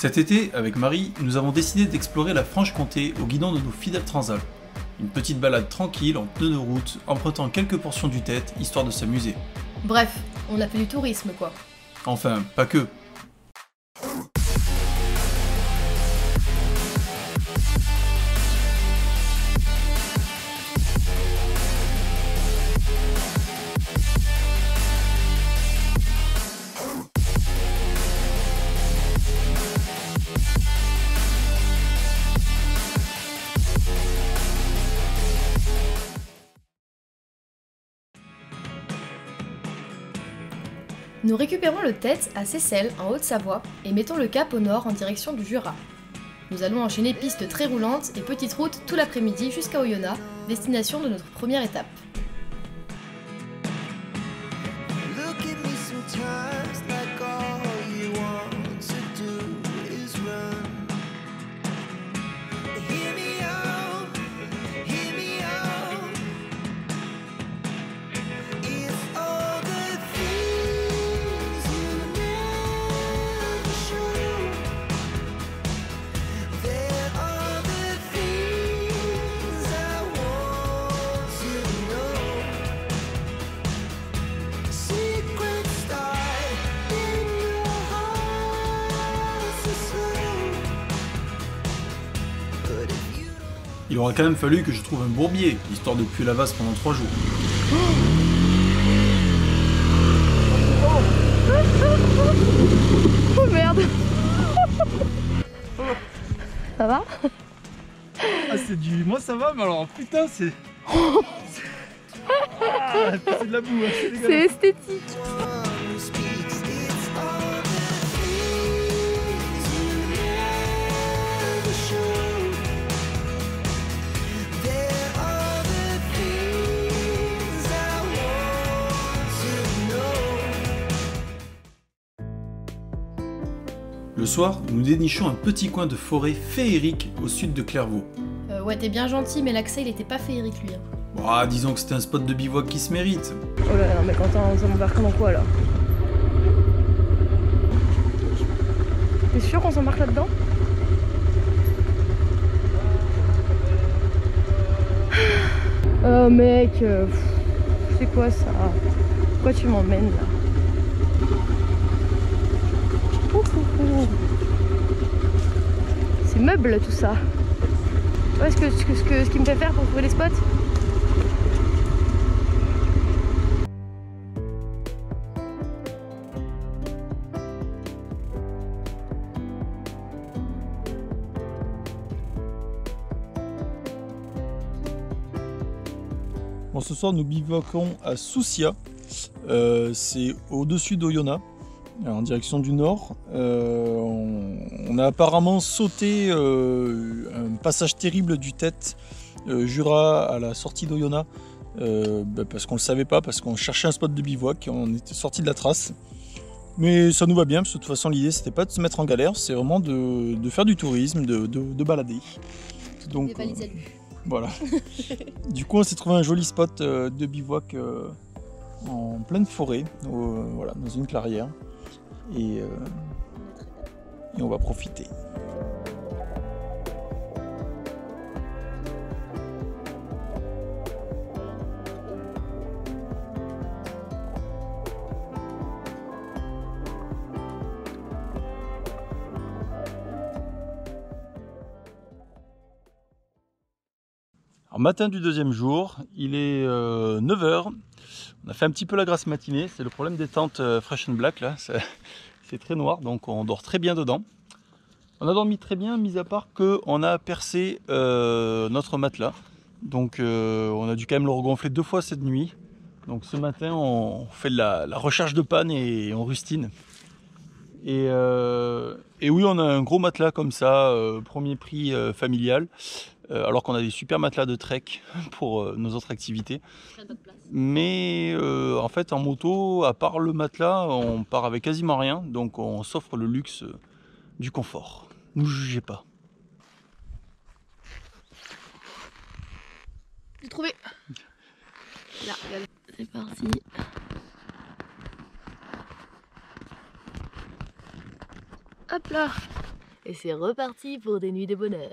Cet été, avec Marie, nous avons décidé d'explorer la Franche-Comté au guidon de nos fidèles Transal. Une petite balade tranquille en pneu de route, empruntant quelques portions du Tête, histoire de s'amuser. Bref, on a fait du tourisme quoi. Enfin, pas que. Nous récupérons le Tête à Seyssel, en Haute-Savoie, et mettons le cap au nord en direction du Jura. Nous allons enchaîner pistes très roulantes et petites routes tout l'après-midi jusqu'à Oyonnax, destination de notre première étape. Il aura quand même fallu que je trouve un bourbier, histoire de puer la vase pendant 3 jours. Oh merde. Ça va? Ah c'est du... Moi ça va mais alors putain c'est... Ah, c'est de la boue, hein, c'est dégueulasse. C'est esthétique. Le soir, nous dénichons un petit coin de forêt féerique au sud de Clairvaux. Ouais, t'es bien gentil, mais l'accès il était pas féerique lui. Bah, disons que c'était un spot de bivouac qui se mérite. Oh là, non mais Quentin, ça m'embarque dans quoi là? T'es sûr qu'on s'embarque là-dedans? Oh mec, c'est quoi ça? Pourquoi tu m'emmènes là? C'est meuble tout ça. Tu vois ce qui me fait faire pour trouver les spots? Bon ce soir nous bivouaquons à Soucia, c'est au-dessus d'Oyonnax, en direction du nord. On a apparemment sauté un passage terrible du Tête Jura à la sortie d'Oyonnax, parce qu'on ne le savait pas, parce qu'on cherchait un spot de bivouac, on était sorti de la trace. Mais ça nous va bien, parce que de toute façon l'idée c'était pas de se mettre en galère, c'est vraiment de faire du tourisme, de balader. Donc, Des valises à lui. Voilà. Du coup on s'est trouvé un joli spot de bivouac en pleine forêt, voilà, dans une clairière. Et on va profiter. Alors, matin du deuxième jour, il est 9 h. On a fait un petit peu la grasse matinée, c'est le problème des tentes Fresh and Black là, c'est très noir donc on dort très bien dedans. On a dormi très bien, mis à part qu'on a percé notre matelas. Donc on a dû quand même le regonfler 2 fois cette nuit. Donc ce matin on fait la recherche de panne et on rustine. Et oui, on a un gros matelas comme ça, premier prix familial. Alors qu'on a des super matelas de trek pour nos autres activités. Mais en fait en moto, à part le matelas, on part avec quasiment rien. Donc on s'offre le luxe du confort. Ne nous jugez pas. J'ai trouvé. Là, regarde. C'est parti. Hop là. Et c'est reparti pour des nuits de bonheur.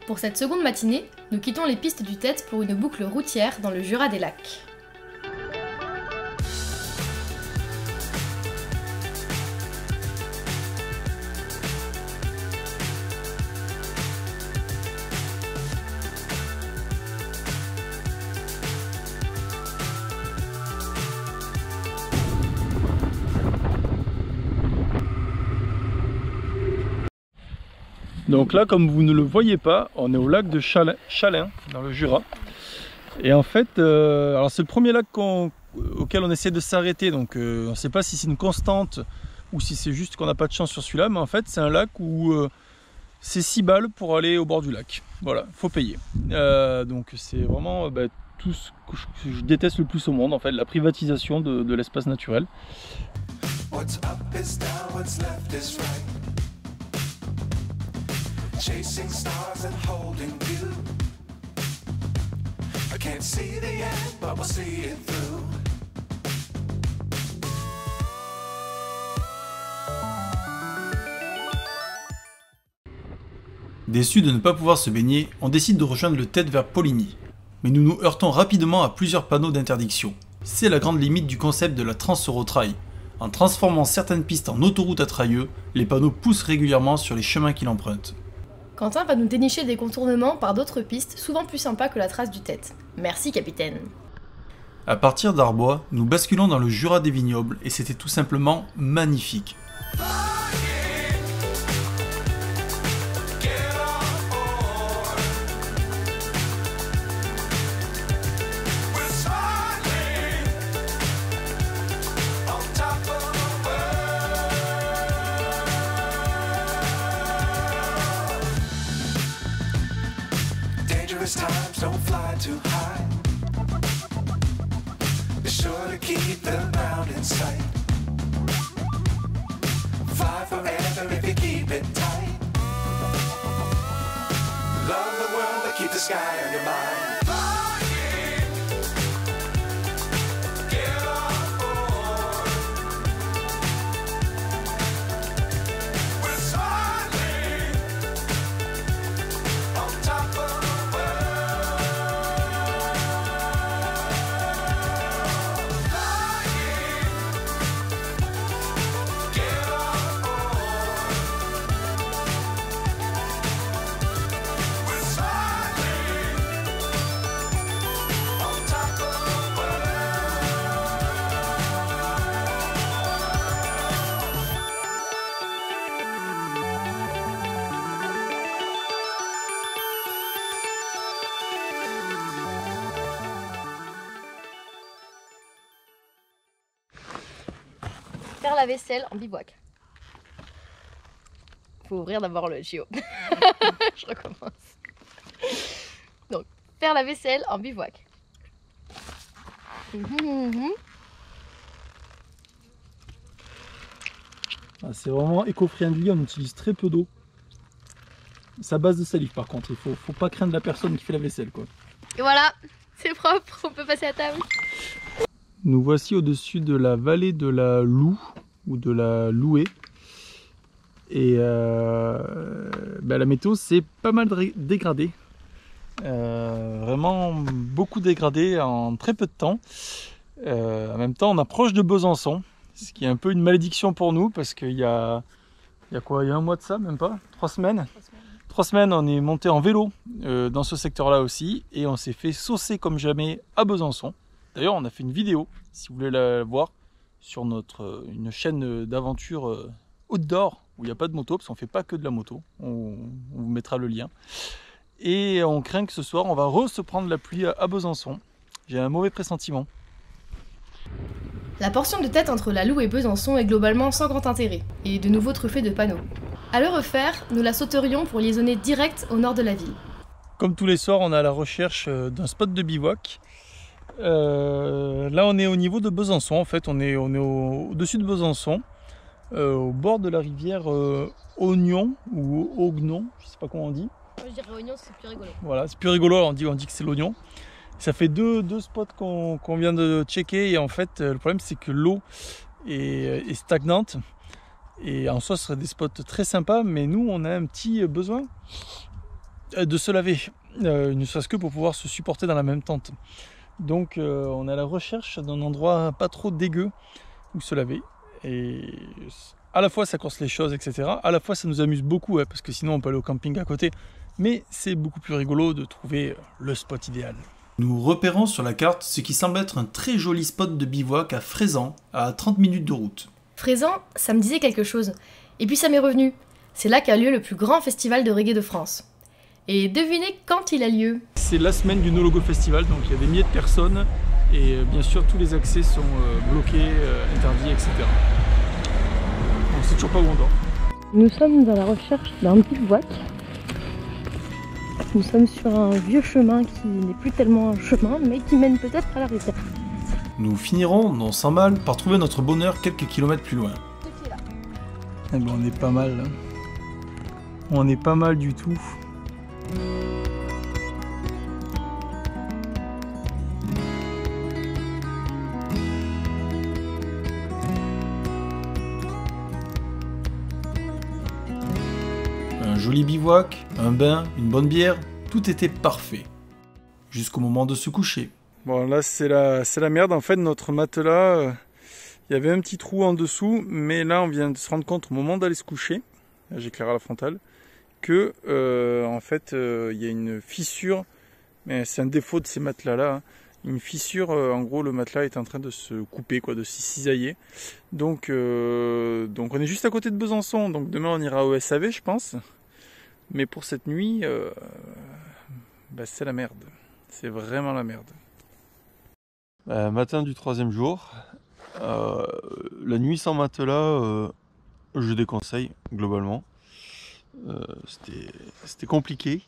Pour cette seconde matinée, nous quittons les pistes du Tête pour une boucle routière dans le Jura des Lacs. Donc là, comme vous ne le voyez pas, on est au lac de Chalin, dans le Jura. Et en fait, alors c'est le premier lac auquel on essaie de s'arrêter. Donc on ne sait pas si c'est une constante ou si c'est juste qu'on n'a pas de chance sur celui-là. Mais en fait, c'est un lac où c'est 6 balles pour aller au bord du lac. Voilà, il faut payer. Donc c'est vraiment tout ce que je déteste le plus au monde, en fait, la privatisation de l'espace naturel. What's up is down, what's left is right. Chasing stars and holding you. I can't see the end, but we'll see it through. Déçus de ne pas pouvoir se baigner, on décide de rejoindre le Tête vers Poligny. Mais nous nous heurtons rapidement à plusieurs panneaux d'interdiction. C'est la grande limite du concept de la Trans-Eurotrail. En transformant certaines pistes en autoroute à trailleux, les panneaux poussent régulièrement sur les chemins qu'ils empruntent. Quentin va nous dénicher des contournements par d'autres pistes souvent plus sympas que la trace du Tête. Merci capitaine. À partir d'Arbois, nous basculons dans le Jura des vignobles et c'était tout simplement magnifique. Times don't fly too high. Be sure to keep the ground in sight. Fly forever if you keep it tight. Love the world but keep the sky on your mind. Faire la vaisselle en bivouac. Faut ouvrir d'abord le JO. Je recommence. Donc, faire la vaisselle en bivouac. C'est vraiment éco-friendly, on utilise très peu d'eau. C'est à base de salive par contre, il faut pas craindre la personne qui fait la vaisselle, quoi. Et voilà, c'est propre, on peut passer à table. Nous voici au-dessus de la vallée de la Loue, ou de la Louée. Et la météo s'est pas mal dégradée. Vraiment beaucoup dégradée en très peu de temps. En même temps, on approche de Besançon, ce qui est un peu une malédiction pour nous, parce qu'il y a quoi, il y a un mois de ça, même pas 3 semaines. 3 semaines, on est monté en vélo dans ce secteur-là aussi, et on s'est fait saucer comme jamais à Besançon. D'ailleurs, on a fait une vidéo, si vous voulez la voir, sur une chaîne d'aventure outdoor, où il n'y a pas de moto, parce qu'on ne fait pas que de la moto. On vous mettra le lien. Et on craint que ce soir, on va se prendre la pluie à Besançon. J'ai un mauvais pressentiment. La portion de tête entre la Loue et Besançon est globalement sans grand intérêt, et de nouveau truffée de panneaux. À le refaire, nous la sauterions pour liaisonner direct au nord de la ville. Comme tous les soirs, on est à la recherche d'un spot de bivouac. Là, on est au niveau de Besançon. En fait, on est au-dessus de Besançon, au bord de la rivière Ognon ou Ognon, je sais pas comment on dit. Moi, je dirais Ognon, c'est plus rigolo. Voilà, c'est plus rigolo. On dit que c'est l'oignon. Ça fait deux spots qu'on vient de checker, et en fait, le problème c'est que l'eau est stagnante. Et en soi, ce serait des spots très sympas, mais nous, on a un petit besoin de se laver, ne serait-ce que pour pouvoir se supporter dans la même tente. Donc, on est à la recherche d'un endroit pas trop dégueu où se laver. Et à la fois, ça corse les choses, etc. À la fois, ça nous amuse beaucoup, parce que sinon, on peut aller au camping à côté. Mais c'est beaucoup plus rigolo de trouver le spot idéal. Nous repérons sur la carte ce qui semble être un très joli spot de bivouac à Fraizan, à 30 minutes de route. Fraizan, ça me disait quelque chose. Et puis ça m'est revenu. C'est là qu'a lieu le plus grand festival de reggae de France. Et devinez quand il a lieu? C'est la semaine du No Logo Festival, donc il y a des milliers de personnes. Et bien sûr, tous les accès sont bloqués, interdits, etc. On sait toujours pas où on dort. Nous sommes à la recherche d'un bivouac. Nous sommes sur un vieux chemin qui n'est plus tellement un chemin, mais qui mène peut-être à la rivière. Nous finirons, non sans mal, par trouver notre bonheur quelques kilomètres plus loin. Eh ben, on est pas mal. Hein. On est pas mal du tout. Un joli bivouac, un bain, une bonne bière, tout était parfait. Jusqu'au moment de se coucher. Bon, là c'est la merde. En fait, notre matelas, il y avait un petit trou en dessous, mais là on vient de se rendre compte au moment d'aller se coucher, j'éclaire à la frontale, que en fait il y a une fissure, mais c'est un défaut de ces matelas là, hein. Une fissure, en gros le matelas est en train de se couper, quoi, de se cisailler. Donc on est juste à côté de Besançon, donc demain on ira au SAV je pense. Mais pour cette nuit, bah, c'est la merde. C'est vraiment la merde. Matin du 3e jour. La nuit sans matelas, je déconseille globalement. C'était compliqué.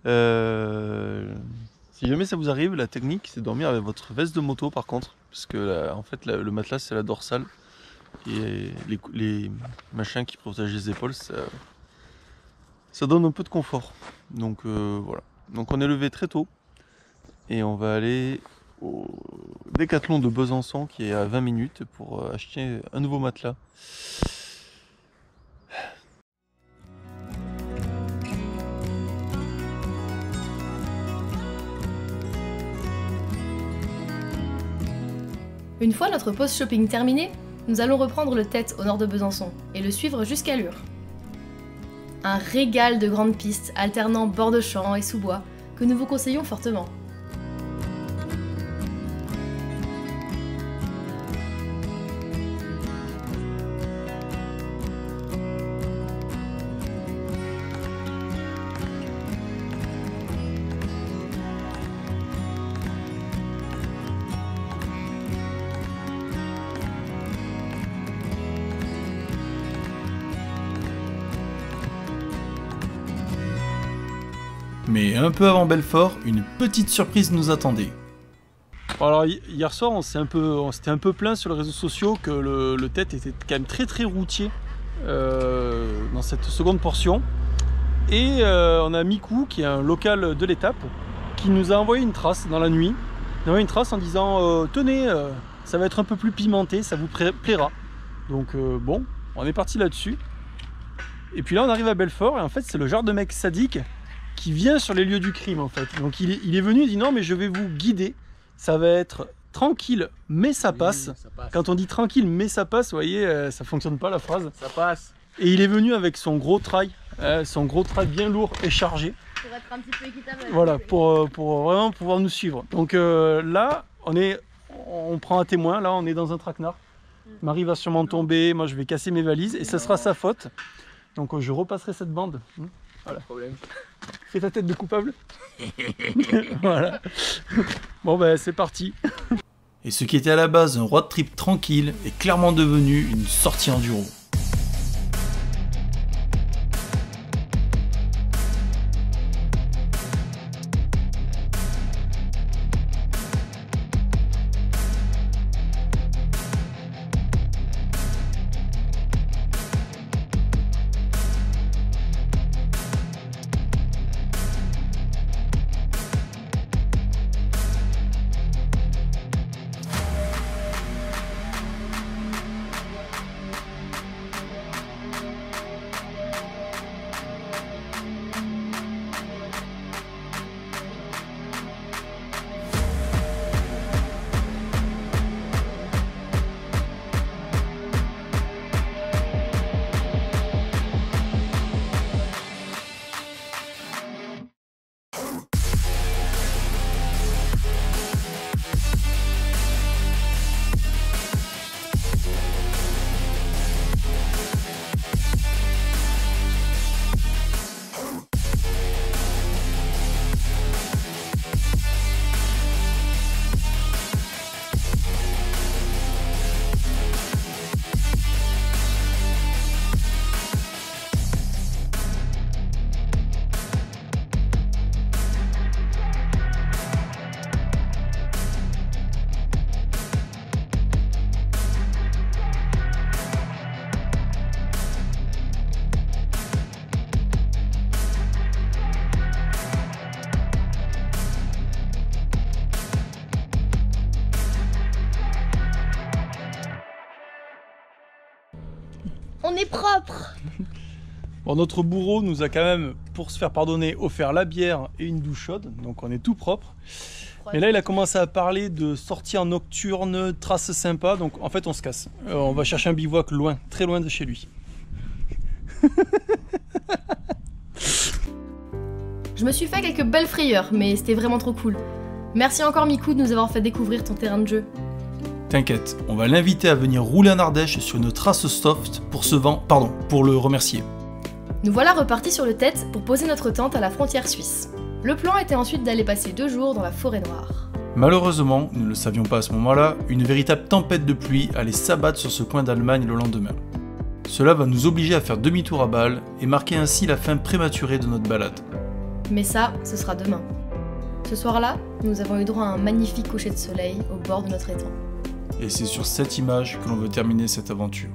Si jamais ça vous arrive, la technique c'est de dormir avec votre veste de moto par contre. Parce que en fait le matelas c'est la dorsale. Et les machins qui protègent les épaules, ça donne un peu de confort. Donc voilà. Donc on est levé très tôt. Et on va aller au Décathlon de Besançon qui est à 20 minutes pour acheter un nouveau matelas. Une fois notre pause shopping terminée, nous allons reprendre le Tête au nord de Besançon et le suivre jusqu'à Lure. Un régal de grandes pistes alternant bord de champs et sous-bois que nous vous conseillons fortement. Mais un peu avant Belfort, une petite surprise nous attendait. Bon, alors hier soir, on s'était un peu plaint sur les réseaux sociaux que le Tête était quand même très routier dans cette seconde portion. Et on a Miku, qui est un local de l'étape, qui nous a envoyé une trace dans la nuit. Il nous a envoyé une trace en disant tenez, ça va être un peu plus pimenté, ça vous plaira. Donc bon, on est parti là-dessus. Et puis là, on arrive à Belfort, et en fait, c'est le genre de mec sadique qui vient sur les lieux du crime, en fait. Donc il est venu, il dit non, mais je vais vous guider. Ça va être tranquille, mais ça passe. Oui, ça passe. Quand on dit tranquille, mais ça passe, vous voyez, ça fonctionne pas la phrase. Ça passe. Et il est venu avec son gros trail bien lourd et chargé. Pour être un petit peu équitable. Voilà, pour vraiment pouvoir nous suivre. Donc là, on prend un témoin, là on est dans un traquenard. Marie va sûrement tomber, moi je vais casser mes valises et ça sera sa faute. Donc je repasserai cette bande. Voilà. Problème. Fais ta tête de coupable. Voilà. Bon ben c'est parti. Et ce qui était à la base un road trip tranquille est clairement devenu une sortie enduro. On est propre. Bon, notre bourreau nous a quand même, pour se faire pardonner, offert la bière et une douche chaude, donc on est tout propre. Mais là, il a commencé à parler de sorties en nocturne, traces sympas, donc en fait, on se casse. On va chercher un bivouac loin, très loin de chez lui. Je me suis fait quelques belles frayeurs, mais c'était vraiment trop cool. Merci encore Miku de nous avoir fait découvrir ton terrain de jeu. T'inquiète, on va l'inviter à venir rouler en Ardèche sur une trace soft pour le remercier. Nous voilà repartis sur le Tet pour poser notre tente à la frontière suisse. Le plan était ensuite d'aller passer 2 jours dans la forêt noire. Malheureusement, nous ne le savions pas à ce moment-là, une véritable tempête de pluie allait s'abattre sur ce coin d'Allemagne le lendemain. Cela va nous obliger à faire demi-tour à Bâle et marquer ainsi la fin prématurée de notre balade. Mais ça, ce sera demain. Ce soir-là, nous avons eu droit à un magnifique coucher de soleil au bord de notre étang. Et c'est sur cette image que l'on veut terminer cette aventure.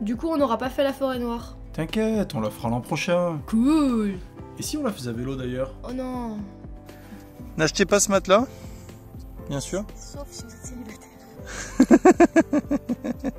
Du coup, on n'aura pas fait la forêt noire. T'inquiète, on la fera l'an prochain. Cool. Et si on la faisait à vélo d'ailleurs? Oh non. N'achetez pas ce matelas, bien sûr. Sauf si vous êtes célibataire.